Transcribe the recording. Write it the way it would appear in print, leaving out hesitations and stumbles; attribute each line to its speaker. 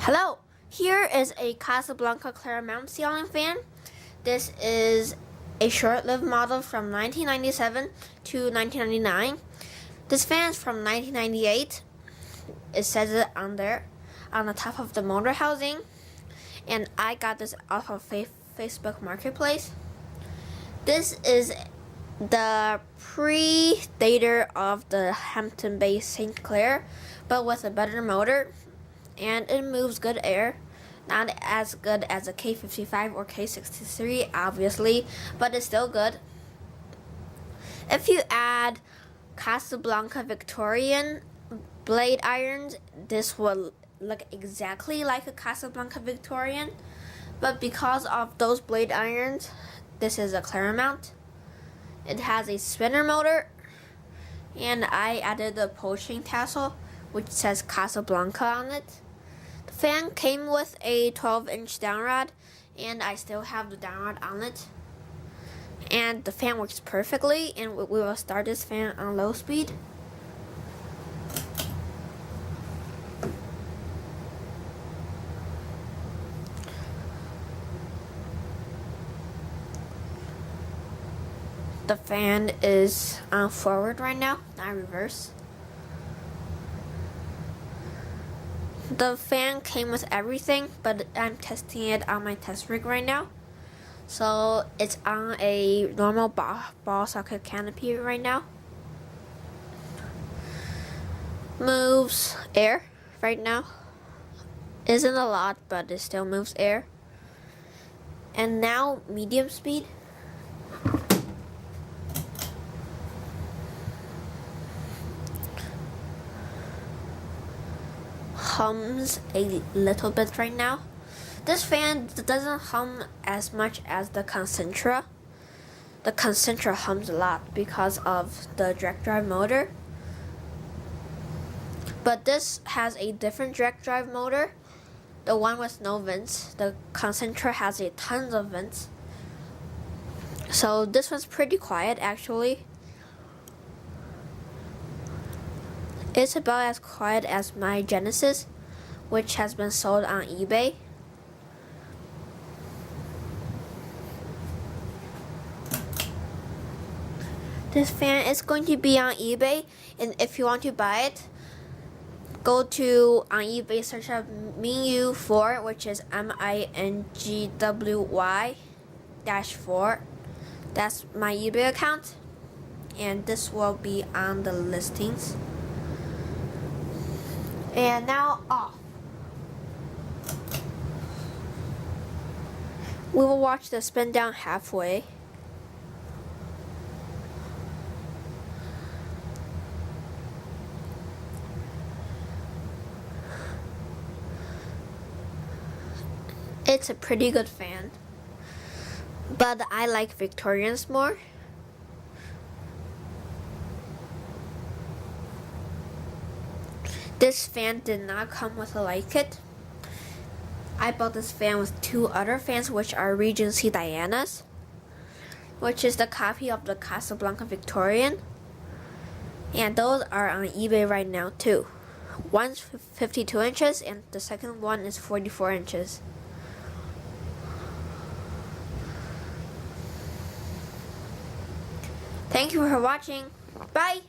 Speaker 1: Hello, here is a Casablanca Clairemont ceiling fan. This is a short-lived model from 1997 to 1999. This fan is from 1998. It says it on there, on the top of the motor housing. And I got this off of Facebook Marketplace. This is the pre-dater of the Hampton Bay St.Claire, but with a better motor. And it moves good air. Not as good as a K55 or K63, obviously, but it's still good. If you add Casablanca Victorian blade irons, this will look exactly like a Casablanca Victorian, but because of those blade irons, this is a Clairemont. It has a spinner motor, and I added the poaching tassel, which says Casablanca on it. The fan came with a 12-inch downrod, and I still have the downrod on it. And the fan works perfectly, and we will start this fan on low speed. The fan is on forward right now, not reverse. The fan came with everything, but I'm testing it on my test rig right now. So it's on a normal ball socket canopy right now. Moves air right now. Isn't a lot, but it still moves air. And now medium speed. Hums a little bit right now. This fan doesn't hum as much as the Concentra. The Concentra hums a lot because of the direct drive motor. But this has a different direct drive motor. The one with no vents. The Concentra has a tons of vents. So this one's pretty quiet actually. It's about as quiet as my Genesis, which has been sold on eBay. This fan is going to be on eBay, and if you want to buy it, go to on eBay, search up Mingwy4, which is MINGWY-4. That's my eBay account, and this will be on the listings. And now off. We will watch the spin down halfway. It's a pretty good fan, but I like Victorians more. This fan did not come with a light kit. I bought this fan with two other fans, which are Regency Dianas, which is the copy of the Casablanca Victorian. And those are on eBay right now too. One's 52 inches and the second one is 44 inches. Thank you for watching. Bye!